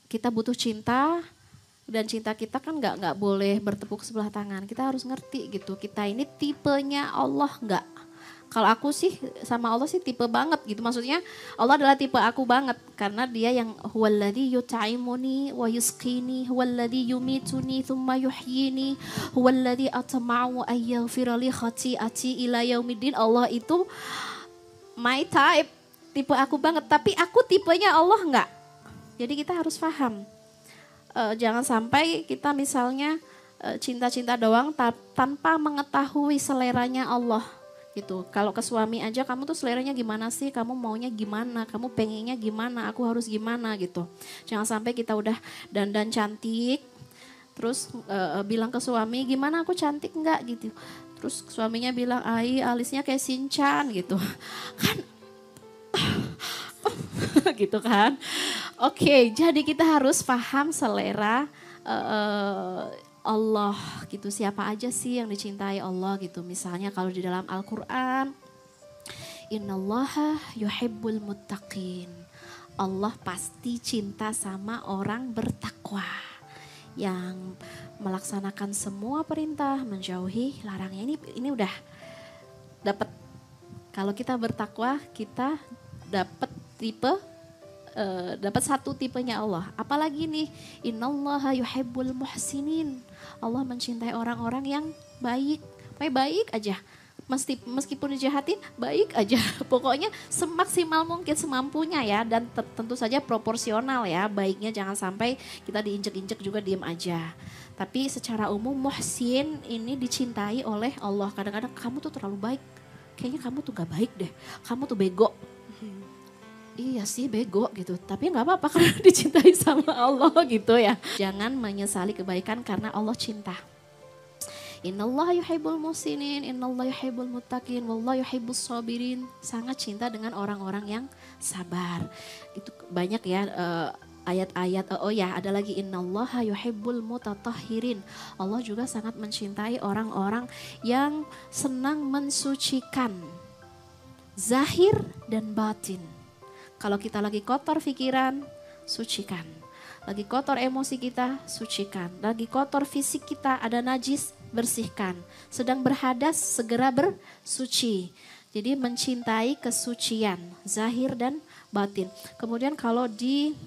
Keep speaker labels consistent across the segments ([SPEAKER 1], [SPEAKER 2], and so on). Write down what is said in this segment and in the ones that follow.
[SPEAKER 1] kita butuh cinta dan cinta kita kan nggak boleh bertepuk sebelah tangan. Kita harus ngerti gitu. Kita ini tipenya Allah nggak. Kalau aku sih sama Allah sih tipe banget gitu. Maksudnya Allah adalah tipe aku banget karena dia yang huwallazi yut'imuni wa yusqini, huwallazi yumituni tsumma yuhyini, huwallazi atma'u ay yaghfira li khati'ati ila yaumiddin. Allah itu my type, tipe aku banget. Tapi aku tipenya Allah nggak. Jadi kita harus paham. Jangan sampai kita misalnya cinta-cinta doang tanpa mengetahui seleranya Allah gitu. Kalau ke suami aja kamu tuh seleranya gimana sih, kamu maunya gimana, kamu pengennya gimana, aku harus gimana gitu. Jangan sampai kita udah dandan cantik terus bilang ke suami gimana aku cantik enggak gitu. Terus suaminya bilang alisnya kayak Shinchan gitu. Kan gitu kan. Oke, jadi kita harus paham selera Allah gitu. Siapa aja sih yang dicintai Allah gitu. Misalnya kalau di dalam Al-Quran, Innallaha yuhibbul muttaqin. Allah pasti cinta sama orang bertakwa. Yang melaksanakan semua perintah, menjauhi larangnya. Ini udah dapat. Kalau kita bertakwa, kita dapat dapat satu tipenya Allah. Apalagi nih, innallaha yuhibbul muhsinin. Allah mencintai orang-orang yang baik. Baik aja. Meskipun dijahatin, baik aja. Pokoknya semaksimal mungkin semampunya ya. Dan tentu saja proporsional ya. Baiknya jangan sampai kita diinjek-injek juga diem aja. Tapi secara umum muhsin ini dicintai oleh Allah. Kadang-kadang kamu tuh terlalu baik. Kayaknya kamu tuh gak baik deh. Kamu tuh bego. Iya sih bego gitu, tapi nggak apa-apa karena dicintai sama Allah gitu ya. Jangan menyesali kebaikan karena Allah cinta. Innallaha yuhibbul muhsinin, innallaha yuhibbul muttaqin, wallahu yuhibbus sabirin. Sangat cinta dengan orang-orang yang sabar. Itu banyak ya ayat-ayat. Oh ya, ada lagi innallaha yuhibbul mutatahhirin. Allah juga sangat mencintai orang-orang yang senang mensucikan zahir dan batin. Kalau kita lagi kotor pikiran, sucikan. Lagi kotor emosi kita, sucikan. Lagi kotor fisik kita, ada najis, bersihkan. Sedang berhadas, segera bersuci. Jadi mencintai kesucian, zahir dan batin. Kemudian kalau di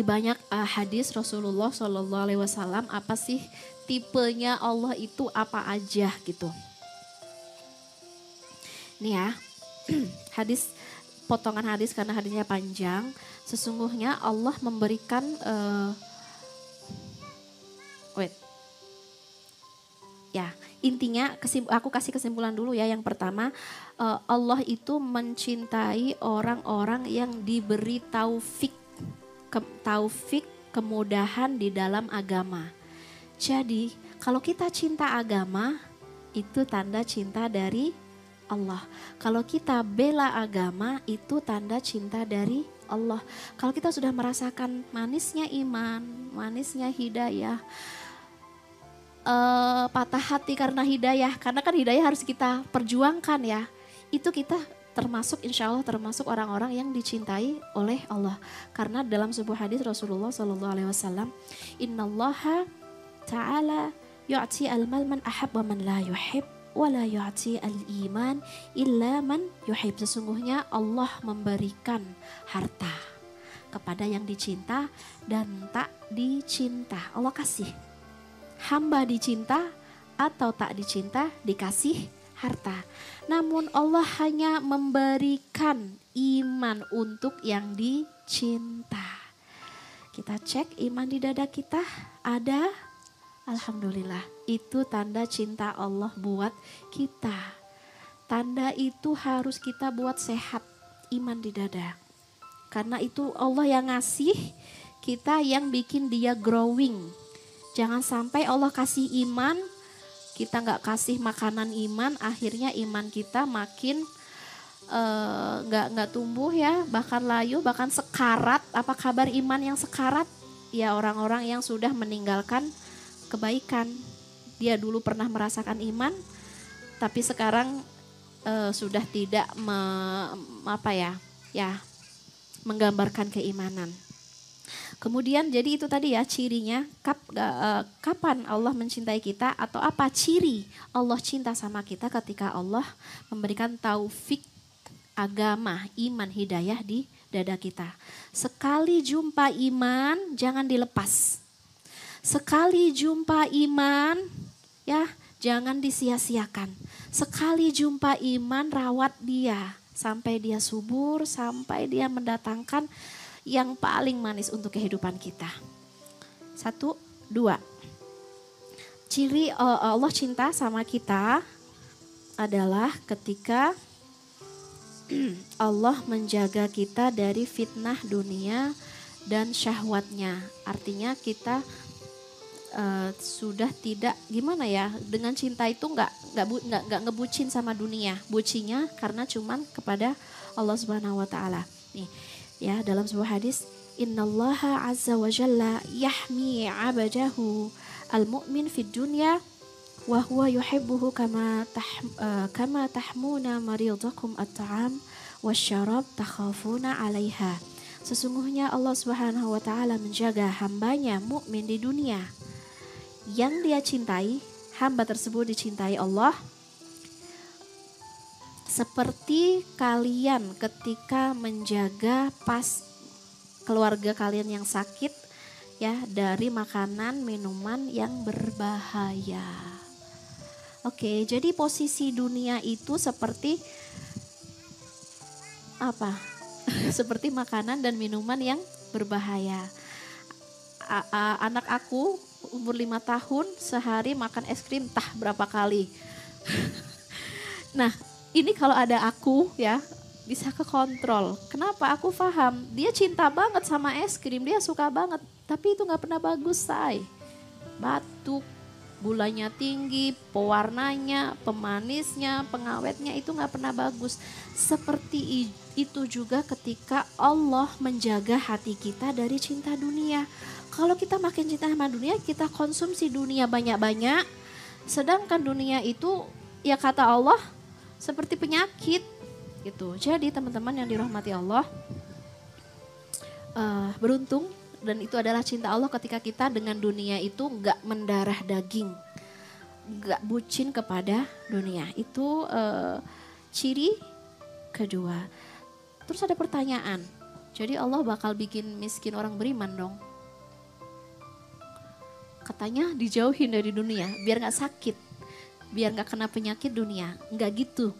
[SPEAKER 1] banyak hadis Rasulullah SAW, apa sih tipenya Allah itu apa aja gitu. Nih ya, hadis potongan hadis karena hadisnya panjang. Sesungguhnya Allah memberikan intinya aku kasih kesimpulan dulu ya. Yang pertama, Allah itu mencintai orang-orang yang diberi taufik kemudahan di dalam agama. Jadi kalau kita cinta agama itu tanda cinta dari Allah. Kalau kita bela agama itu tanda cinta dari Allah. Kalau kita sudah merasakan manisnya iman, manisnya hidayah, patah hati karena hidayah, karena kan hidayah harus kita perjuangkan ya. Itu kita termasuk insya Allah termasuk orang-orang yang dicintai oleh Allah. Karena dalam sebuah hadis Rasulullah SAW, Innallaha ta'ala yu'ti al-mal man ahab wa man la yuhib. Wala yu'ti al-iman illa man yuhib. Sesungguhnya Allah memberikan harta kepada yang dicinta dan tak dicinta. Allah kasih. Hamba dicinta atau tak dicinta dikasih harta. Namun Allah hanya memberikan iman untuk yang dicinta. Kita cek iman di dada kita ada. Alhamdulillah, itu tanda cinta Allah buat kita. Tanda itu harus kita buat sehat, iman di dada. Karena itu Allah yang ngasih, kita yang bikin dia growing. Jangan sampai Allah kasih iman, kita gak kasih makanan iman, akhirnya iman kita makin gak tumbuh ya, bahkan layu, bahkan sekarat. Apa kabar iman yang sekarat? Ya orang-orang yang sudah meninggalkan kebaikan. Dia dulu pernah merasakan iman, tapi sekarang sudah tidak menggambarkan keimanan. Kemudian jadi itu tadi ya cirinya kapan Allah mencintai kita atau apa ciri Allah cinta sama kita ketika Allah memberikan taufik agama, iman, hidayah di dada kita. Sekali jumpa iman jangan dilepas. Sekali jumpa iman ya jangan disia-siakan. Sekali jumpa iman rawat dia sampai dia subur, sampai dia mendatangkan yang paling manis untuk kehidupan kita. 1, 2. Ciri Allah cinta sama kita adalah ketika Allah menjaga kita dari fitnah dunia dan syahwatnya. Artinya kita sudah tidak gimana ya, dengan cinta itu nggak ngebucin sama dunia. Bucinya karena cuman kepada Allah Subhanahu wa taala. Nih, ya dalam sebuah hadis, innallaha azza wa jalla yahmi 'abdahu al-mu'min fid dunya wa huwa yuhibbuhu kama tahmuna maridakum at-ta'am wasyarab takhafuna 'alaiha. Sesungguhnya Allah Subhanahu wa taala menjaga hambanya mukmin di dunia. Yang dia cintai, hamba tersebut dicintai Allah. Seperti kalian ketika menjaga keluarga kalian yang sakit ya dari makanan minuman yang berbahaya. Oke, jadi posisi dunia itu seperti apa? Seperti makanan dan minuman yang berbahaya. Anak aku umur 5 tahun sehari makan es krim entah berapa kali. Nah, ini kalau ada aku ya bisa kekontrol. Kenapa? Aku paham. Dia cinta banget sama es krim. Dia suka banget. Tapi itu gak pernah bagus, say. Batuk, gulanya tinggi, pewarnanya, pemanisnya, pengawetnya itu gak pernah bagus. Seperti itu juga ketika Allah menjaga hati kita dari cinta dunia. Kalau kita makin cinta sama dunia, kita konsumsi dunia banyak-banyak. Sedangkan dunia itu ya kata Allah seperti penyakit gitu. Jadi teman-teman yang dirahmati Allah, beruntung dan itu adalah cinta Allah ketika kita dengan dunia itu nggak mendarah daging, nggak bucin kepada dunia. Itu ciri kedua. Terus ada pertanyaan, jadi Allah bakal bikin miskin orang beriman dong? Katanya dijauhin dari dunia biar nggak sakit, biar nggak kena penyakit dunia. Nggak gitu.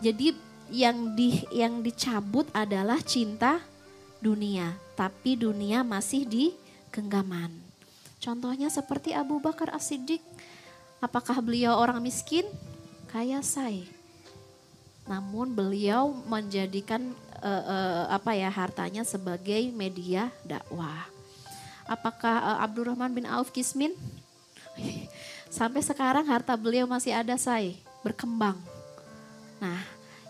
[SPEAKER 1] Jadi yang dicabut adalah cinta dunia, tapi dunia masih di genggaman. Contohnya seperti Abu Bakar As-Siddiq. Apakah beliau orang miskin? Kaya say. Namun beliau menjadikan hartanya sebagai media dakwah. Apakah Abdurrahman bin Auf Kismin? Sampai sekarang harta beliau masih ada say, berkembang. Nah,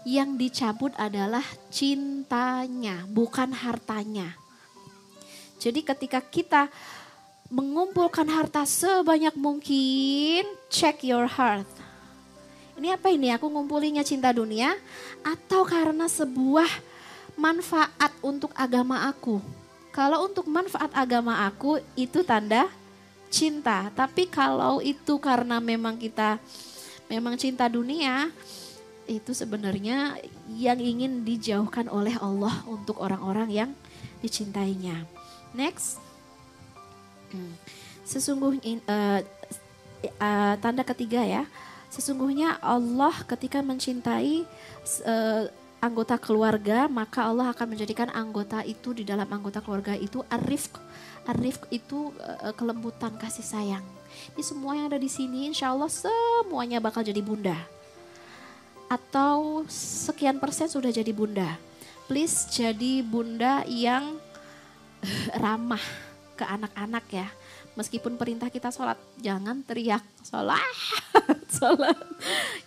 [SPEAKER 1] yang dicabut adalah cintanya, bukan hartanya. Jadi ketika kita mengumpulkan harta sebanyak mungkin, check your heart. Ini apa ini? Aku ngumpulinya cinta dunia atau karena sebuah manfaat untuk agama aku? Kalau untuk manfaat agama aku itu tanda cinta. Tapi kalau itu karena memang kita memang cinta dunia, itu sebenarnya yang ingin dijauhkan oleh Allah untuk orang-orang yang dicintainya. Next. Sesungguhnya tanda ketiga ya. Sesungguhnya Allah ketika mencintai anggota keluarga, maka Allah akan menjadikan anggota itu di dalam anggota keluarga itu ar-rifq. Ar-rifq itu kelembutan, kasih sayang. Ini semua yang ada di sini insya Allah semuanya bakal jadi bunda. Atau sekian persen sudah jadi bunda. Please jadi bunda yang ramah ke anak-anak ya. Meskipun perintah kita sholat, jangan teriak sholat. Sholat.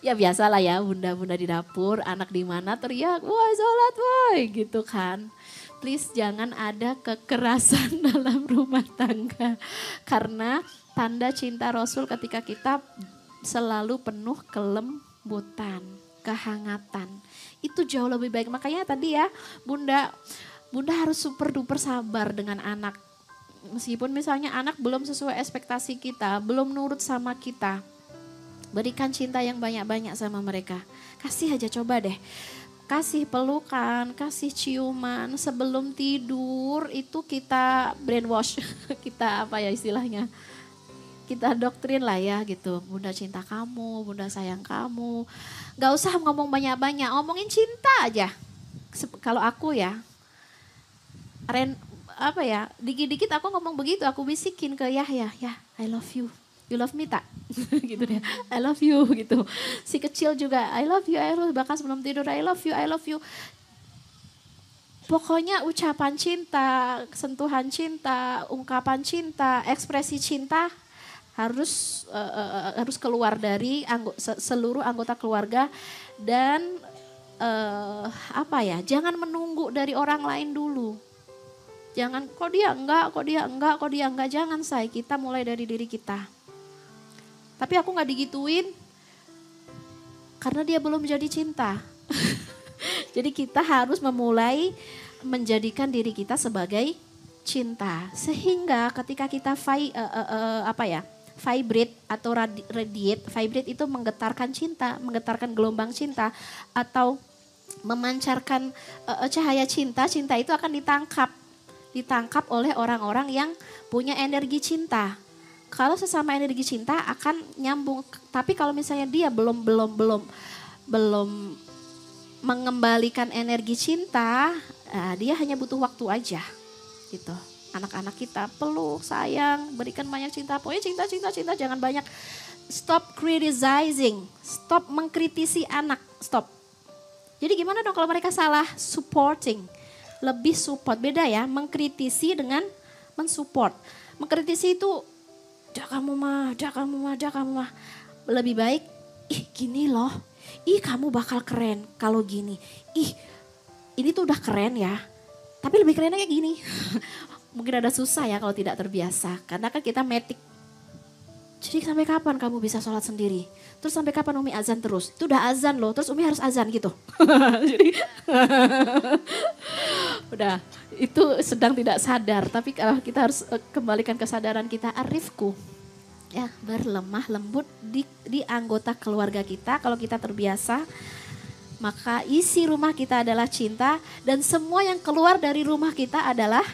[SPEAKER 1] Ya biasalah ya bunda-bunda di dapur, anak di mana teriak, woi sholat woi gitu kan. Please jangan ada kekerasan dalam rumah tangga. Karena tanda cinta Rasul ketika kita selalu penuh kelembutan, kehangatan. Itu jauh lebih baik. Makanya tadi ya bunda Bunda harus super duper sabar dengan anak. Meskipun misalnya anak belum sesuai ekspektasi kita, belum nurut sama kita. Berikan cinta yang banyak-banyak sama mereka. Kasih aja, coba deh. Kasih pelukan, kasih ciuman sebelum tidur, itu kita brainwash. Kita apa ya istilahnya? Kita doktrin lah ya gitu. Bunda cinta kamu, bunda sayang kamu. Gak usah ngomong banyak-banyak, ngomongin cinta aja. Kalau aku ya, dikit-dikit aku ngomong begitu, aku bisikin ke Yahya, ya I love you. You love me tak? Gitu deh. I love you gitu. Si kecil juga I love you, bahkan sebelum tidur I love you. Pokoknya ucapan cinta, sentuhan cinta, ungkapan cinta, ekspresi cinta harus keluar dari seluruh anggota keluarga dan jangan menunggu dari orang lain dulu. Jangan kok dia enggak, jangan say, kita mulai dari diri kita. Tapi aku gak digituin karena dia belum jadi cinta. Jadi kita harus memulai menjadikan diri kita sebagai cinta. Sehingga ketika kita vibrate atau radiate, vibrate itu menggetarkan cinta, menggetarkan gelombang cinta atau memancarkan cahaya cinta, cinta itu akan ditangkap oleh orang-orang yang punya energi cinta. Kalau sesama energi cinta akan nyambung. Tapi kalau misalnya dia belum mengembalikan energi cinta, dia hanya butuh waktu aja gitu. Anak-anak kita peluk, sayang, berikan banyak cinta. Pokoknya cinta, jangan banyak. Stop criticizing, stop mengkritisi anak, stop. Jadi gimana dong kalau mereka salah? Supporting, lebih support. Beda ya, mengkritisi dengan mensupport. Mengkritisi itu, dah kamu mah. Lebih baik, gini loh. Kamu bakal keren kalau gini. Ini tuh udah keren ya. Tapi lebih kerennya kayak gini. Mungkin ada susah ya kalau tidak terbiasa. Karena kan kita metik. Jadi sampai kapan kamu bisa sholat sendiri? Terus sampai kapan Umi azan terus? Itu udah azan loh, terus Umi harus azan gitu. Jadi udah itu sedang tidak sadar. Tapi kita harus kembalikan kesadaran kita, arifku. Ya, berlemah lembut di anggota keluarga kita. Kalau kita terbiasa, maka isi rumah kita adalah cinta dan semua yang keluar dari rumah kita adalah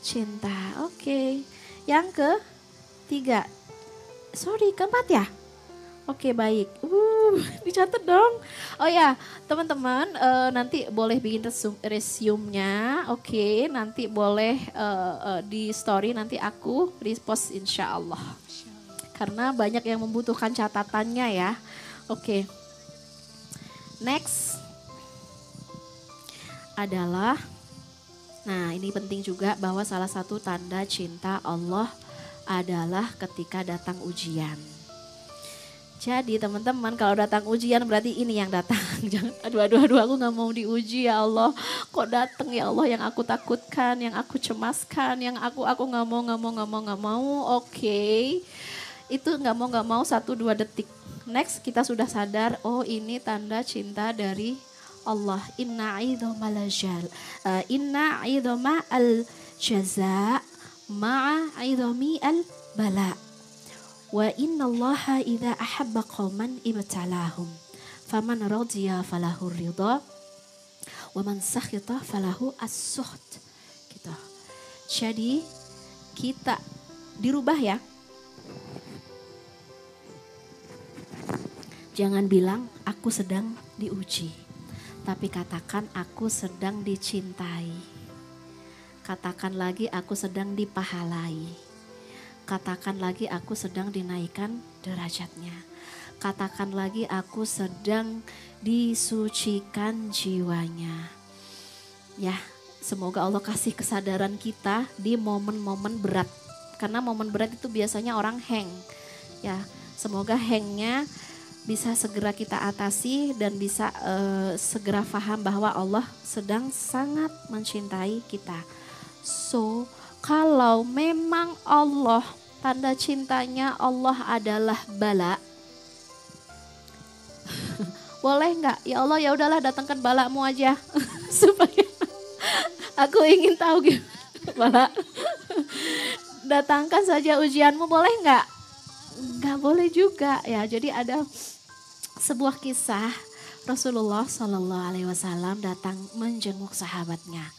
[SPEAKER 1] cinta. Oke. Yang ketiga. Keempat ya? Oke, baik. Dicatat dong. Oh ya, teman-teman nanti boleh bikin resume-nya. Oke, nanti boleh di story nanti aku repost insya Allah. Karena banyak yang membutuhkan catatannya ya. Oke. Next adalah, nah ini penting juga bahwa salah satu tanda cinta Allah adalah ketika datang ujian. Jadi teman-teman kalau datang ujian berarti ini yang datang. Jangan aduh aku gak mau diuji ya Allah. Kok datang ya Allah yang aku takutkan, yang aku cemaskan, yang aku gak mau. Oke. Itu gak mau 1-2 detik. Next kita sudah sadar, oh ini tanda cinta dari Allah. Inna idhama al-jaza ma'a idhami al-bala. Wa inna allaha idha ahabba qawman ibtalahum. Faman radiya falahu ridha. Wa man sakhita falahu as-sukht. Gitu. Jadi kita dirubah ya. Jangan bilang aku sedang diuji, tapi katakan aku sedang dicintai. Katakan lagi aku sedang dipahalai. Katakan lagi aku sedang dinaikkan derajatnya. Katakan lagi aku sedang disucikan jiwanya. Ya, semoga Allah kasih kesadaran kita di momen-momen berat. Karena momen berat itu biasanya orang hang. Ya, semoga hangnya bisa segera kita atasi dan bisa segera paham bahwa Allah sedang sangat mencintai kita. So, kalau memang Allah, tanda cintanya Allah adalah bala. Boleh nggak? Ya Allah ya udahlah datangkan balamu aja. Supaya Aku ingin tahu gimana. Datangkan saja ujianmu, boleh nggak? Nggak boleh juga ya. Jadi ada sebuah kisah Rasulullah Shallallahu Alaihi Wasallam datang menjenguk sahabatnya.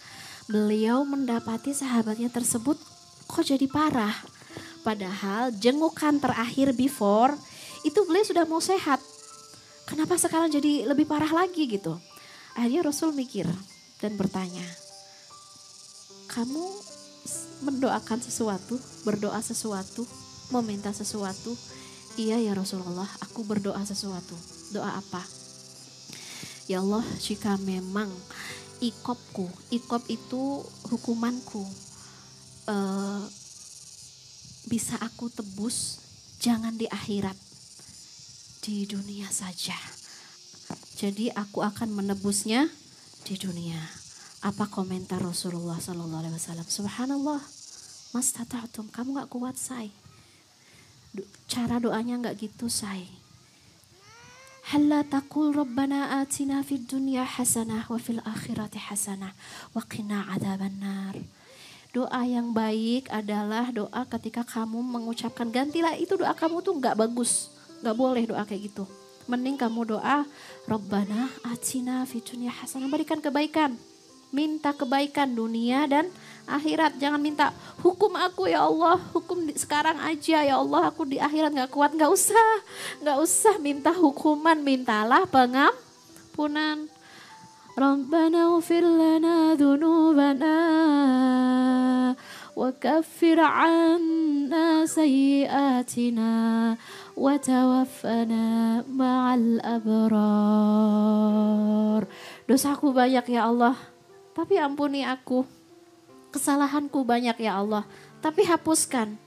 [SPEAKER 1] Beliau mendapati sahabatnya tersebut kok jadi parah. Padahal jengukan terakhir before itu beliau sudah mau sehat. Kenapa sekarang jadi lebih parah lagi gitu? Akhirnya Rasul mikir dan bertanya, kamu mendoakan sesuatu, berdoa sesuatu, meminta sesuatu? Iya ya Rasulullah, aku berdoa sesuatu. Doa apa? Ya Allah, jika memang ikob itu hukumanku, bisa aku tebus, jangan di akhirat, di dunia saja. Jadi aku akan menebusnya di dunia. Apa komentar Rasulullah Sallallahu Alaihi Wasallam? Subhanallah, mas tata'atum, kamu gak kuat say. Cara doanya gak gitu say. Halla taqul rabbana atina fid dunya hasanah wa fil akhirati hasanah wa qina adzabannar. Doa yang baik adalah doa ketika kamu mengucapkan, gantilah itu doa kamu tuh gak bagus. Gak boleh doa kayak gitu. Mending kamu doa rabbana atina fid dunya hasanah, berikan kebaikan. Minta kebaikan dunia dan akhirat. Jangan minta hukum aku ya Allah, hukum sekarang aja ya Allah, aku di akhirat gak kuat. Gak usah minta hukuman, mintalah pengampunan. Rabbana ufir lana dhunubana wa kaffir anna sayyiatina wa tawaffana ma'al abrar. Dosaku banyak ya Allah, tapi ampuni aku. Kesalahanku banyak ya Allah, tapi hapuskan.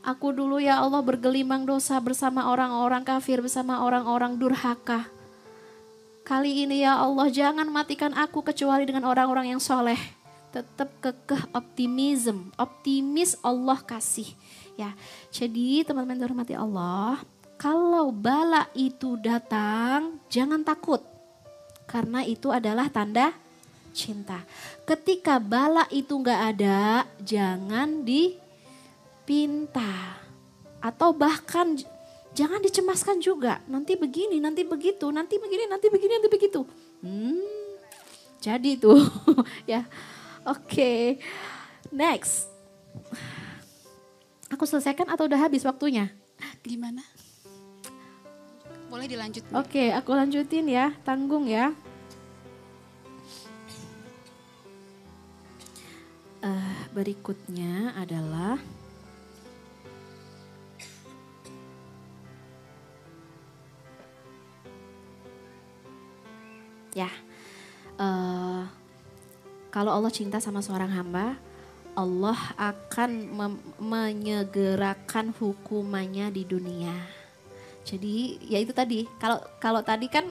[SPEAKER 1] Aku dulu ya Allah bergelimang dosa bersama orang-orang kafir, bersama orang-orang durhaka. Kali ini ya Allah jangan matikan aku kecuali dengan orang-orang yang soleh. Tetap kekeh optimis Allah kasih. Ya, jadi teman-teman dihormati Allah, kalau bala itu datang jangan takut. Karena itu adalah tanda cinta. Ketika bala itu gak ada, jangan dipinta. Atau bahkan jangan dicemaskan juga. Nanti begini, nanti begitu, nanti begini, nanti begini, nanti begitu. Jadi tuh ya. Oke. Next. Aku selesaikan atau udah habis waktunya?
[SPEAKER 2] Gimana? Boleh dilanjut.
[SPEAKER 1] Oke, aku lanjutin ya. Tanggung ya. Berikutnya adalah ya, kalau Allah cinta sama seorang hamba, Allah akan menyegerakan hukumannya di dunia. Jadi ya itu tadi, kalau tadi kan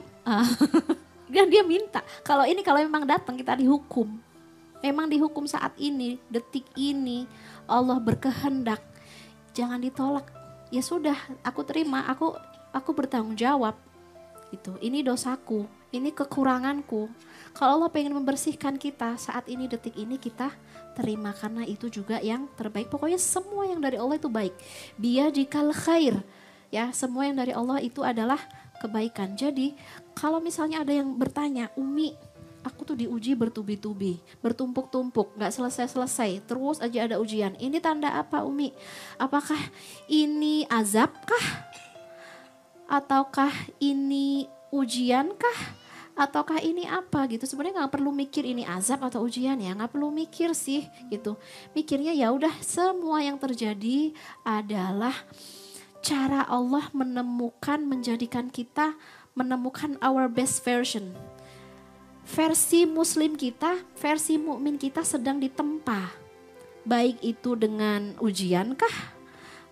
[SPEAKER 1] kan dia minta, kalau memang datang kita dihukum. Memang dihukum saat ini, detik ini, Allah berkehendak, jangan ditolak. Ya sudah, aku terima, aku bertanggung jawab. Gitu. Ini dosaku, ini kekuranganku. Kalau Allah pengen membersihkan kita saat ini, detik ini, kita terima karena itu juga yang terbaik. Pokoknya semua yang dari Allah itu baik. Biyadikal khair. Ya, semua yang dari Allah itu adalah kebaikan. Jadi, kalau misalnya ada yang bertanya, Umi, aku tuh diuji bertubi-tubi, bertumpuk-tumpuk, gak selesai-selesai, terus aja ada ujian. Ini tanda apa Umi? Apakah ini azab kah? Ataukah ini ujian kah? Ataukah ini apa gitu? Sebenarnya gak perlu mikir ini azab atau ujian ya, gak perlu mikir sih gitu. Mikirnya ya udah, semua yang terjadi adalah cara Allah menjadikan kita menemukan our best version. Versi muslim kita, versi mukmin kita sedang ditempa. Baik itu dengan ujian kah?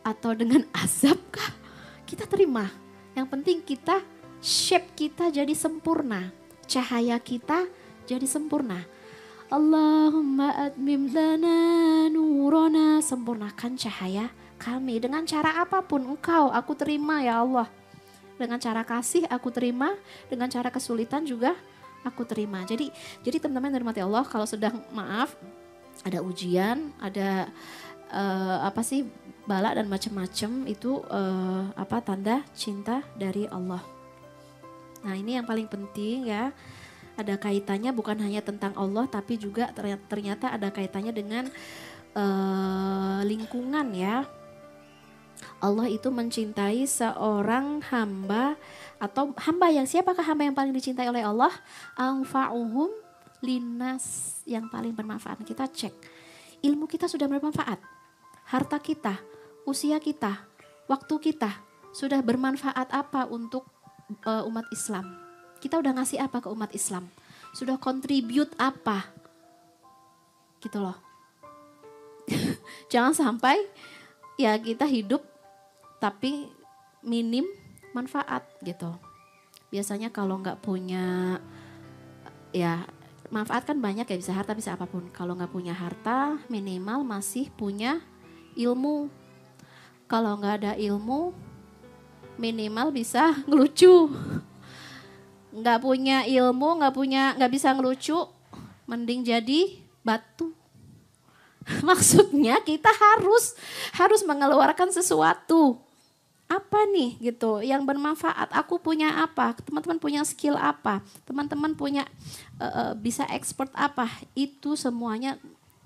[SPEAKER 1] Atau dengan azab kah? Kita terima. Yang penting kita, shape kita jadi sempurna. Cahaya kita jadi sempurna. Allahumma admim lana nurana. Sempurnakan cahaya kami. Dengan cara apapun Engkau, aku terima ya Allah. Dengan cara kasih aku terima. Dengan cara kesulitan juga aku terima. Jadi teman-teman dari mati Allah, kalau sedang maaf ada ujian, ada bala dan macam-macam, itu tanda cinta dari Allah. Nah, ini yang paling penting ya. Ada kaitannya bukan hanya tentang Allah, tapi juga ternyata ada kaitannya dengan lingkungan ya. Allah itu mencintai seorang hamba, atau hamba yang, siapakah hamba yang paling dicintai oleh Allah? Anfa'uhum linnas, yang paling bermanfaat. Kita cek, ilmu kita sudah bermanfaat, harta kita, usia kita, waktu kita sudah bermanfaat apa untuk umat Islam? Kita udah ngasih apa ke umat Islam? Sudah contribute apa? Gitu loh. Jangan sampai ya kita hidup tapi minim manfaat gitu. Biasanya kalau nggak punya, ya manfaat kan banyak ya, bisa harta bisa apapun. Kalau nggak punya harta, minimal masih punya ilmu. Kalau nggak ada ilmu, minimal bisa ngelucu. Nggak punya ilmu, nggak bisa ngelucu, mending jadi batu. Maksudnya kita harus mengeluarkan sesuatu. Apa nih gitu yang bermanfaat? Aku punya apa? Teman-teman punya skill apa? Teman-teman punya bisa expert apa? Itu semuanya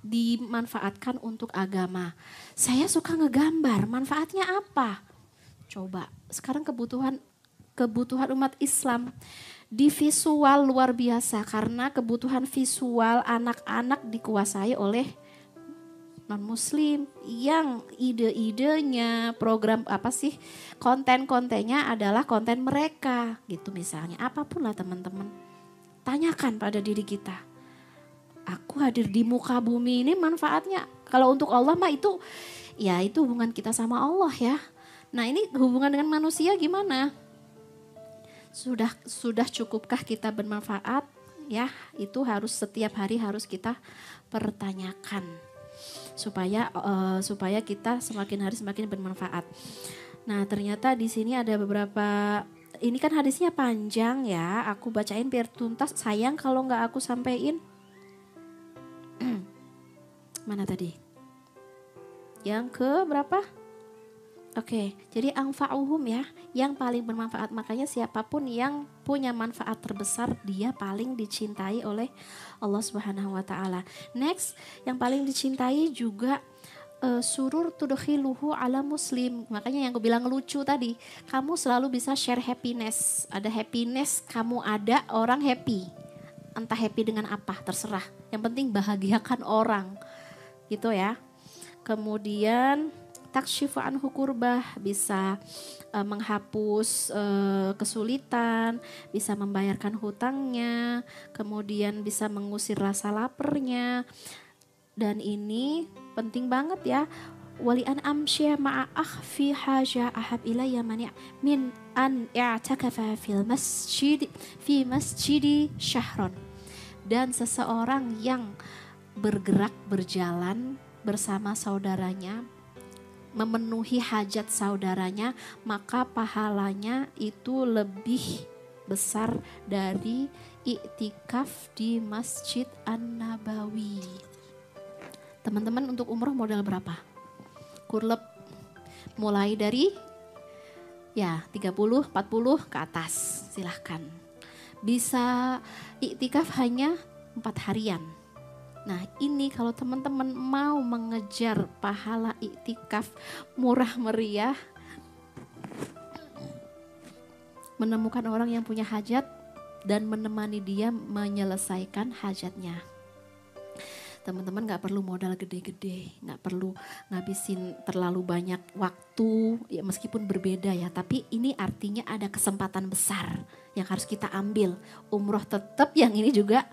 [SPEAKER 1] dimanfaatkan untuk agama. Saya suka ngegambar, manfaatnya apa? Coba, sekarang kebutuhan umat Islam di visual luar biasa, karena kebutuhan visual anak-anak dikuasai oleh non-muslim yang ide-idenya, program konten-kontennya adalah konten mereka gitu misalnya. Apapun lah teman-teman, tanyakan pada diri kita, aku hadir di muka bumi ini manfaatnya? Kalau untuk Allah mah itu hubungan kita sama Allah ya. Nah, ini hubungan dengan manusia gimana? Sudah cukupkah kita bermanfaat? Ya, itu setiap hari harus kita pertanyakan supaya kita semakin hari semakin bermanfaat. Nah, ternyata di sini ada beberapa, ini kan hadisnya panjang ya, aku bacain biar tuntas. Sayang kalau nggak aku sampein. Mana tadi? Yang ke berapa? Oke, jadi anfa'uhum ya, yang paling bermanfaat. Makanya siapapun yang punya manfaat terbesar, dia paling dicintai oleh Allah Subhanahu wa taala. Next, yang paling dicintai juga surur tudkhiluhu ala muslim. Makanya yang aku bilang lucu tadi, kamu selalu bisa share happiness. Ada happiness, kamu ada, orang happy. Entah happy dengan apa, terserah. Yang penting bahagiakan orang. Gitu ya. Kemudian taksyifu anhu kurbah, bisa menghapus kesulitan, bisa membayarkan hutangnya, kemudian bisa mengusir rasa laparnya. Dan ini penting banget ya. Wali an amsyya ma'a akhfi haja ahab ilayya min an i'takafa fi masjidi syahron. Dan seseorang yang bergerak berjalan bersama saudaranya, memenuhi hajat saudaranya, maka pahalanya itu lebih besar dari iktikaf di Masjid An-Nabawi. Teman-teman, untuk umroh modal berapa? Kurlep mulai dari 30, 40 ke atas, silahkan. Bisa iktikaf hanya 4 harian. Nah, ini kalau teman-teman mau mengejar pahala iktikaf murah meriah, menemukan orang yang punya hajat dan menemani dia menyelesaikan hajatnya. Teman-teman gak perlu modal gede-gede, gak perlu ngabisin terlalu banyak waktu, ya meskipun berbeda ya, tapi ini artinya ada kesempatan besar yang harus kita ambil. Umroh tetap, yang ini juga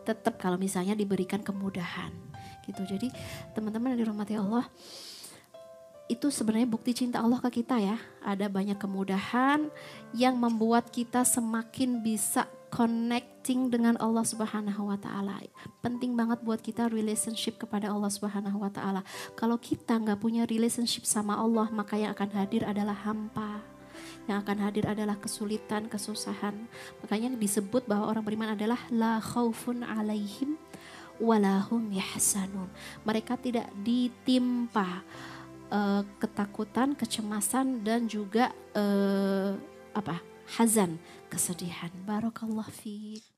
[SPEAKER 1] tetap kalau misalnya diberikan kemudahan gitu. Jadi teman-teman yang dirahmati Allah, itu sebenarnya bukti cinta Allah ke kita ya. Ada banyak kemudahan yang membuat kita semakin bisa connecting dengan Allah Subhanahu wa taala. Penting banget buat kita relationship kepada Allah Subhanahu wa taala. Kalau kita nggak punya relationship sama Allah, maka yang akan hadir adalah hampa. Yang akan hadir adalah kesulitan, kesusahan. Makanya disebut bahwa orang beriman adalah la khaufun alaihim walahum yahzanun. Mereka tidak ditimpa ketakutan, kecemasan dan juga hazan, kesedihan. Barakallah fiik.